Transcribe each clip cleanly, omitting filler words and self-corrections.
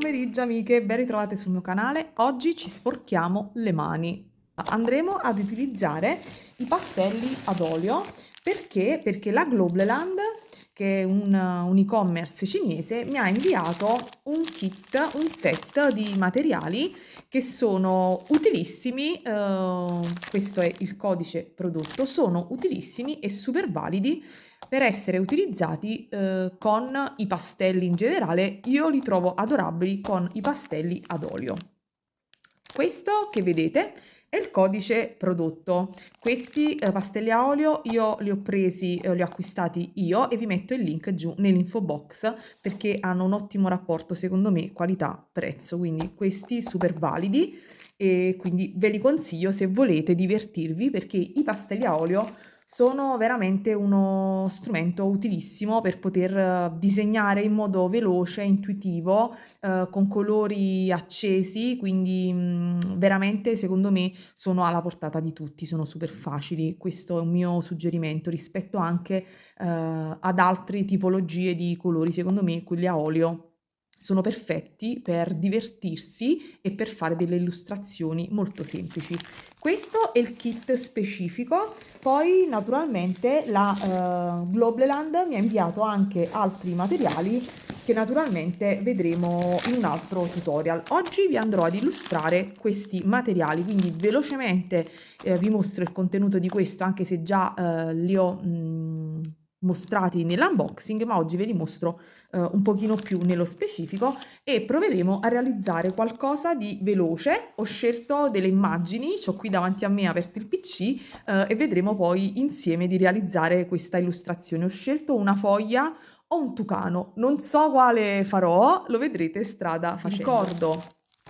pomeriggio amiche, ben ritrovate sul mio canale. Oggi ci sporchiamo le mani. Andremo ad utilizzare i pastelli ad olio perché la Globleland, che è un e-commerce cinese, mi ha inviato un kit, un set di materiali che sono utilissimi. Questo è il codice prodotto, sono utilissimi e super validi per essere utilizzati con i pastelli in generale. Io li trovo adorabili con i pastelli ad olio. Questo che vedete è il codice prodotto. Questi pastelli a olio io li ho presi, li ho acquistati io e vi metto il link giù nell'info box perché hanno un ottimo rapporto secondo me qualità-prezzo, quindi questi super validi e quindi ve li consiglio se volete divertirvi perché i pastelli a olio sono veramente uno strumento utilissimo per poter disegnare in modo veloce, intuitivo, con colori accesi, quindi veramente secondo me sono alla portata di tutti, sono super facili. Questo è un mio suggerimento rispetto anche ad altre tipologie di colori. Secondo me quelli a olio sono perfetti per divertirsi e per fare delle illustrazioni molto semplici. Questo è il kit specifico. Poi naturalmente la Globleland mi ha inviato anche altri materiali che naturalmente vedremo in un altro tutorial. Oggi vi andrò ad illustrare questi materiali, quindi velocemente vi mostro il contenuto di questo, anche se già li ho mostrati nell'unboxing, ma oggi ve li mostro un pochino più nello specifico e proveremo a realizzare qualcosa di veloce. Ho scelto delle immagini, ho qui davanti a me aperto il PC e vedremo poi insieme di realizzare questa illustrazione. Ho scelto una foglia o un tucano, non so quale farò, lo vedrete strada facendo. Ricordo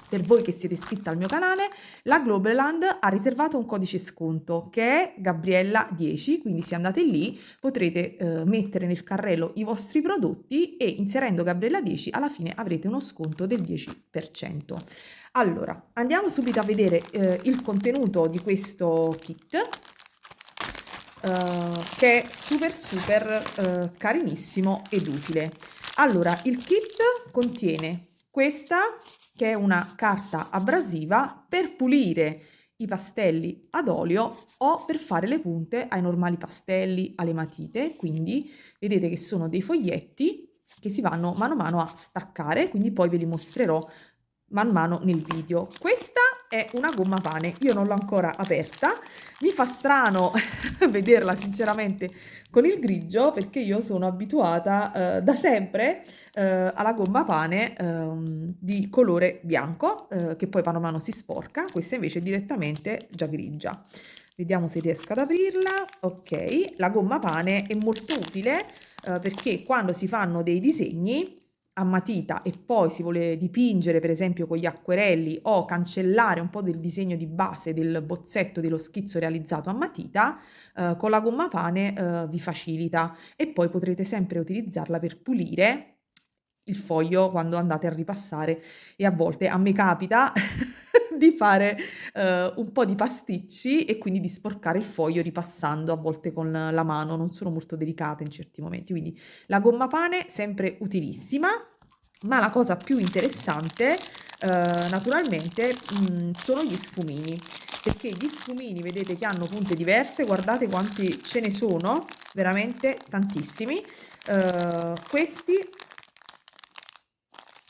per voi che siete iscritti al mio canale, la Globleland ha riservato un codice sconto che è Gabriella10, quindi se andate lì potrete mettere nel carrello i vostri prodotti e inserendo Gabriella10 alla fine avrete uno sconto del 10%. Allora, andiamo subito a vedere il contenuto di questo kit. Che è super carinissimo ed utile. Allora, il kit contiene questa che è una carta abrasiva per pulire i pastelli ad olio o per fare le punte ai normali pastelli, alle matite, quindi vedete che sono dei foglietti che si vanno mano a mano a staccare, quindi poi ve li mostrerò man mano nel video. Questa è una gomma pane, io non l'ho ancora aperta, mi fa strano vederla sinceramente con il grigio perché io sono abituata da sempre alla gomma pane di colore bianco che poi mano a mano si sporca, questa invece è direttamente già grigia. Vediamo se riesco ad aprirla. Ok, la gomma pane è molto utile perché quando si fanno dei disegni a matita e poi si vuole dipingere per esempio con gli acquerelli o cancellare un po' del disegno di base del bozzetto dello schizzo realizzato a matita, con la gomma pane vi facilita e poi potrete sempre utilizzarla per pulire il foglio quando andate a ripassare e a volte a me capita di fare un po' di pasticci e quindi di sporcare il foglio ripassando a volte con la mano, non sono molto delicate in certi momenti, quindi la gomma pane sempre utilissima, ma la cosa più interessante naturalmente sono gli sfumini, perché gli sfumini vedete che hanno punte diverse, guardate quanti ce ne sono, veramente tantissimi. Questi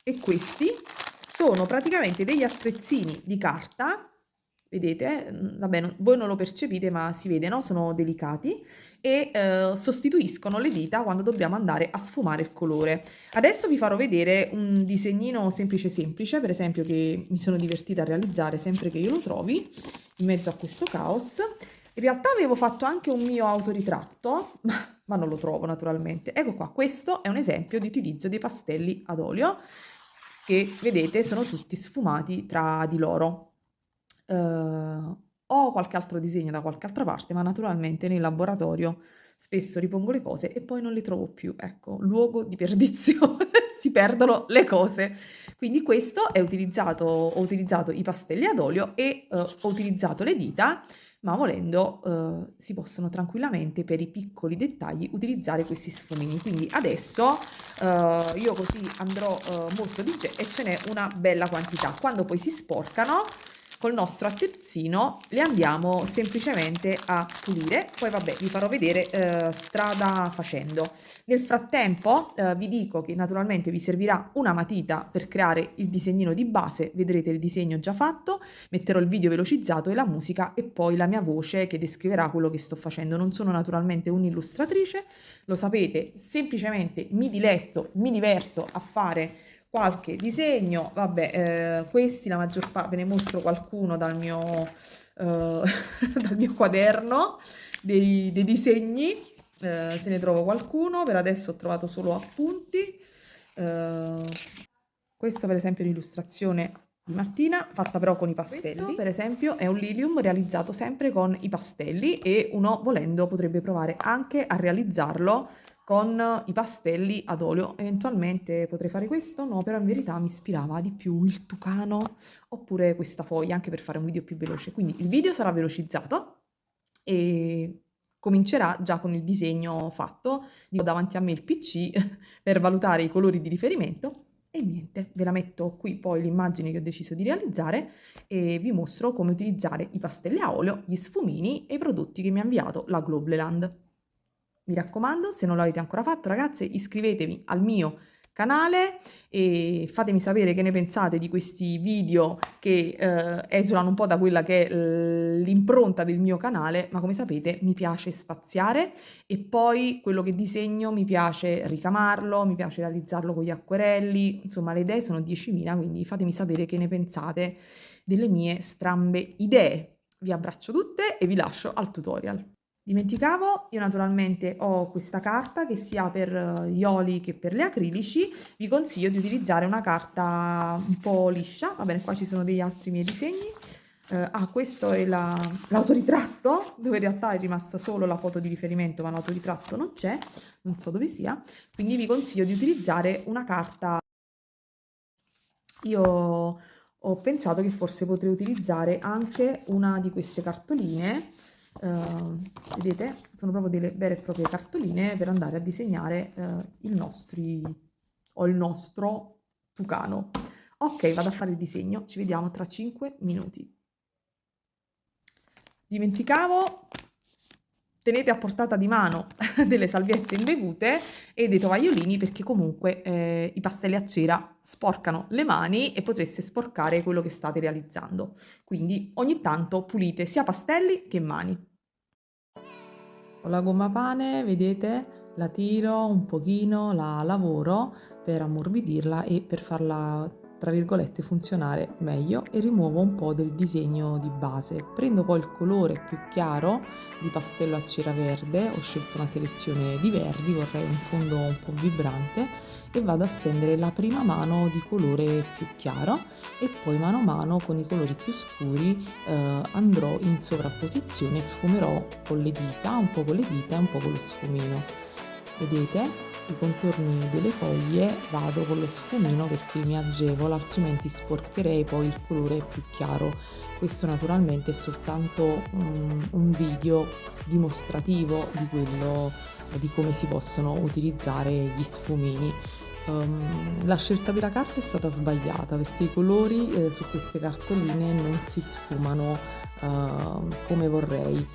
e questi sono praticamente degli attrezzini di carta, vedete, vabbè, voi non lo percepite ma si vede, no? Sono delicati e sostituiscono le dita quando dobbiamo andare a sfumare il colore. Adesso vi farò vedere un disegnino semplice, per esempio, che mi sono divertita a realizzare sempre che io lo trovi in mezzo a questo caos. In realtà avevo fatto anche un mio autoritratto, ma non lo trovo naturalmente. Ecco qua, questo è un esempio di utilizzo dei pastelli ad olio che vedete sono tutti sfumati tra di loro. Ho qualche altro disegno da qualche altra parte, ma naturalmente nel laboratorio spesso ripongo le cose e poi non le trovo più. Ecco, luogo di perdizione, si perdono le cose. Quindi questo è utilizzato, ho utilizzato i pastelli ad olio e ho utilizzato le dita ma volendo si possono tranquillamente per i piccoli dettagli utilizzare questi sfumini. Quindi adesso io così andrò molto di e ce n'è una bella quantità. Quando poi si sporcano, col nostro attrezzino li andiamo semplicemente a pulire. Poi vabbè, vi farò vedere strada facendo. Nel frattempo vi dico che naturalmente vi servirà una matita per creare il disegnino di base, vedrete il disegno già fatto, metterò il video velocizzato e la musica e poi la mia voce che descriverà quello che sto facendo. Non sono naturalmente un'illustratrice, lo sapete, semplicemente mi diletto, mi diverto a fare qualche disegno. Vabbè, questi la maggior parte, ve ne mostro qualcuno dal mio, dal mio quaderno dei disegni. Se ne trovo qualcuno, per adesso ho trovato solo appunti. Questa per esempio è un'illustrazione di Martina, fatta però con i pastelli. Questo per esempio è un lilium realizzato sempre con i pastelli e uno volendo potrebbe provare anche a realizzarlo con i pastelli ad olio. Eventualmente potrei fare questo, no, però in verità mi ispirava di più il tucano oppure questa foglia, anche per fare un video più veloce. Quindi il video sarà velocizzato e comincerà già con il disegno fatto. Ho davanti a me il PC per valutare i colori di riferimento e niente, ve la metto qui poi l'immagine che ho deciso di realizzare e vi mostro come utilizzare i pastelli a olio, gli sfumini e i prodotti che mi ha inviato la Globleland. Mi raccomando, se non l'avete ancora fatto, ragazze, iscrivetevi al mio canale e fatemi sapere che ne pensate di questi video che esulano un po' da quella che è l'impronta del mio canale, ma come sapete mi piace spaziare e poi quello che disegno mi piace ricamarlo, mi piace realizzarlo con gli acquerelli, insomma le idee sono 10.000, quindi fatemi sapere che ne pensate delle mie strambe idee. Vi abbraccio tutte e vi lascio al tutorial. Dimenticavo, io naturalmente ho questa carta che sia per gli oli che per le acrilici, vi consiglio di utilizzare una carta un po' liscia, va bene, qua ci sono degli altri miei disegni, questo è l'autoritratto, dove in realtà è rimasta solo la foto di riferimento, ma l'autoritratto non c'è, non so dove sia, quindi vi consiglio di utilizzare una carta. Io ho pensato che forse potrei utilizzare anche una di queste cartoline. Vedete, sono proprio delle vere e proprie cartoline per andare a disegnare il nostro tucano. Ok, vado a fare il disegno, ci vediamo tra 5 minuti. Dimenticavo, tenete a portata di mano delle salviette imbevute e dei tovagliolini perché comunque i pastelli a cera sporcano le mani e potreste sporcare quello che state realizzando. Quindi ogni tanto pulite sia pastelli che mani. Con la gomma pane, vedete, la tiro un pochino, la lavoro per ammorbidirla e per farla, tra virgolette, funzionare meglio e rimuovo un po' del disegno di base. Prendo poi il colore più chiaro di pastello a cera verde, ho scelto una selezione di verdi, vorrei un fondo un po' vibrante e vado a stendere la prima mano di colore più chiaro e poi mano a mano con i colori più scuri andrò in sovrapposizione e sfumerò con le dita, un po' con le dita e un po' con lo sfumino. Vedete? I contorni delle foglie vado con lo sfumino perché mi agevola, altrimenti sporcherei poi il colore più chiaro. Questo naturalmente è soltanto un video dimostrativo di quello, di come si possono utilizzare gli sfumini. La scelta della carta è stata sbagliata perché i colori su queste cartoline non si sfumano come vorrei,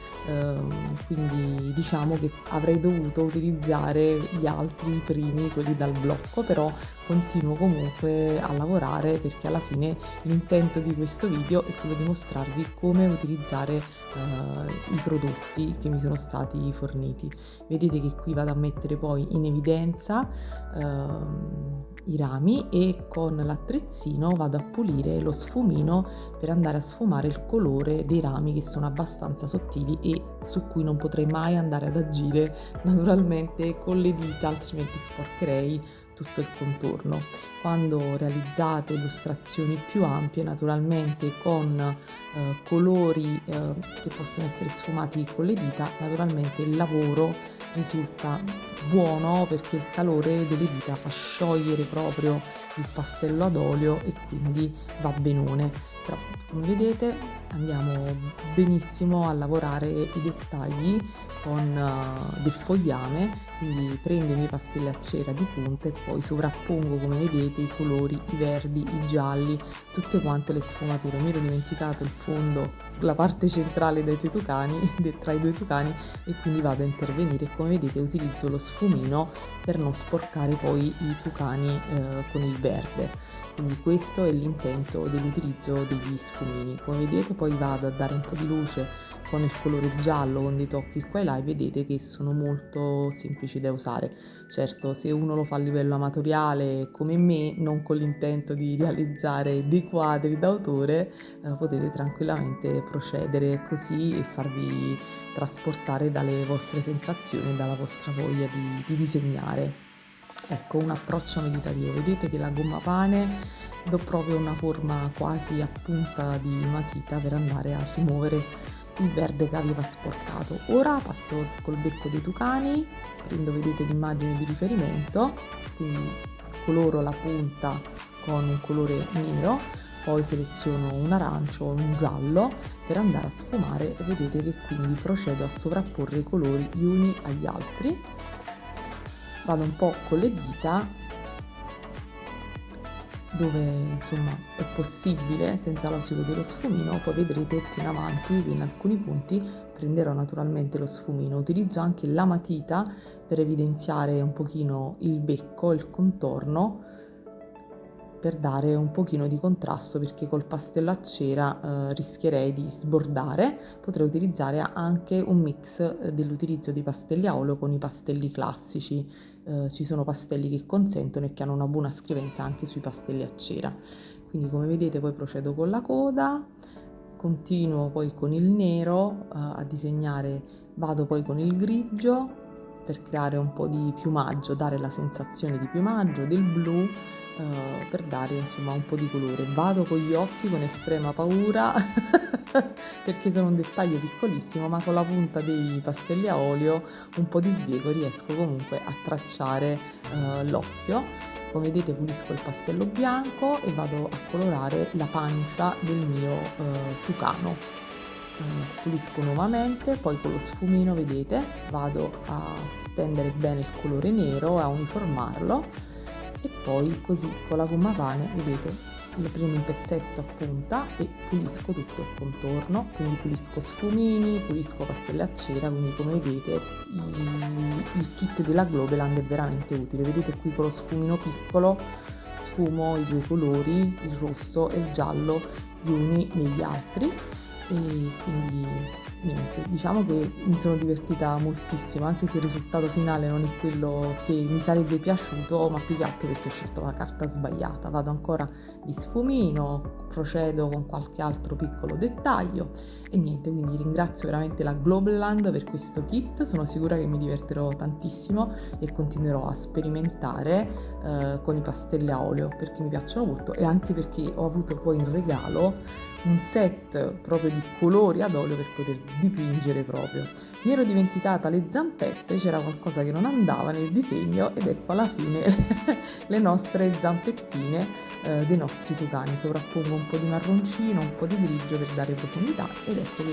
quindi diciamo che avrei dovuto utilizzare gli altri primi, quelli dal blocco, però continuo comunque a lavorare perché alla fine l'intento di questo video è quello di mostrarvi come utilizzare i prodotti che mi sono stati forniti. Vedete che qui vado a mettere poi in evidenza i rami e con l'attrezzino vado a pulire lo sfumino per andare a sfumare il colore dei rami che sono abbastanza sottili e su cui non potrei mai andare ad agire naturalmente con le dita, altrimenti sporcherei tutto il contorno. Quando realizzate illustrazioni più ampie, naturalmente con colori che possono essere sfumati con le dita, naturalmente il lavoro risulta buono perché il calore delle dita fa sciogliere proprio il pastello ad olio e quindi va benone. Però come vedete andiamo benissimo a lavorare i dettagli con del fogliame, quindi prendo i miei pastelli a cera di punta e poi sovrappongo, come vedete, i colori, i verdi, i gialli, tutte quante le sfumature. Mi ero dimenticato il fondo, la parte centrale dei tucani, tra i due tucani, e quindi vado a intervenire. Come vedete utilizzo lo sfumino per non sporcare poi i tucani con il verde. Quindi questo è l'intento dell'utilizzo degli sfumini. Come vedete poi vado a dare un po' di luce con il colore giallo, con dei tocchi qua e là, e vedete che sono molto semplici da usare. Certo, se uno lo fa a livello amatoriale come me, non con l'intento di realizzare dei quadri d'autore, potete tranquillamente procedere così e farvi trasportare dalle vostre sensazioni e dalla vostra voglia di disegnare. Ecco, un approccio meditativo. Vedete che la gomma pane do proprio una forma quasi a punta di matita per andare a rimuovere il verde che aveva sporcato. Ora passo col becco dei tucani, prendo, vedete, l'immagine di riferimento, quindi coloro la punta con un colore nero, poi seleziono un arancio o un giallo per andare a sfumare e vedete che quindi procedo a sovrapporre i colori gli uni agli altri. Vado un po' con le dita dove insomma è possibile senza l'ausilio dello sfumino, poi vedrete più in avanti che in alcuni punti prenderò naturalmente lo sfumino. Utilizzo anche la matita per evidenziare un pochino il becco, il contorno, per dare un pochino di contrasto, perché col pastello a cera rischierei di sbordare. Potrei utilizzare anche un mix dell'utilizzo dei pastelli a olio con i pastelli classici. Ci sono pastelli che consentono e che hanno una buona scrivenza anche sui pastelli a cera. Quindi come vedete poi procedo con la coda, continuo poi con il nero a disegnare, vado poi con il grigio per creare un po' di piumaggio, dare la sensazione di piumaggio, del blu, per dare insomma un po' di colore. Vado con gli occhi con estrema paura perché sono un dettaglio piccolissimo, ma con la punta dei pastelli a olio un po' di sbiego riesco comunque a tracciare l'occhio. Come vedete pulisco il pastello bianco e vado a colorare la pancia del mio tucano. Pulisco nuovamente, poi con lo sfumino, vedete, vado a stendere bene il colore nero, a uniformarlo, e poi così con la gomma pane, vedete, le prendo un pezzetto a punta e pulisco tutto il contorno, quindi pulisco sfumini, pulisco pastelli a cera, quindi come vedete il kit della Globeland è veramente utile. Vedete qui con lo sfumino piccolo sfumo i due colori, il rosso e il giallo, gli uni negli altri. E quindi niente, diciamo che mi sono divertita moltissimo, anche se il risultato finale non è quello che mi sarebbe piaciuto, ma più che altro perché ho scelto la carta sbagliata. Vado ancora di sfumino, procedo con qualche altro piccolo dettaglio e niente, quindi ringrazio veramente la Globeland per questo kit. Sono sicura che mi divertirò tantissimo e continuerò a sperimentare con i pastelli a olio, perché mi piacciono molto, e anche perché ho avuto poi in regalo un set proprio di colori ad olio per poter dipingere proprio. Mi ero dimenticata le zampette, c'era qualcosa che non andava nel disegno ed ecco alla fine le nostre zampettine dei nostri tucani. Sovrappongo un po' di marroncino, un po' di grigio per dare profondità ed ecco che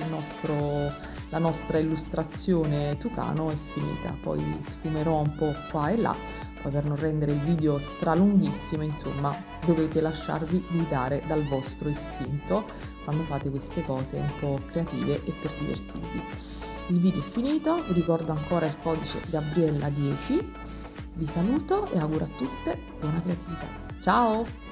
la nostra illustrazione tucano è finita. Poi sfumerò un po' qua e là, poi per non rendere il video stralunghissimo, insomma, dovete lasciarvi guidare dal vostro istinto quando fate queste cose un po' creative e per divertirvi. Il video è finito, vi ricordo ancora il codice Gabriella10, vi saluto e auguro a tutte buona creatività. Ciao!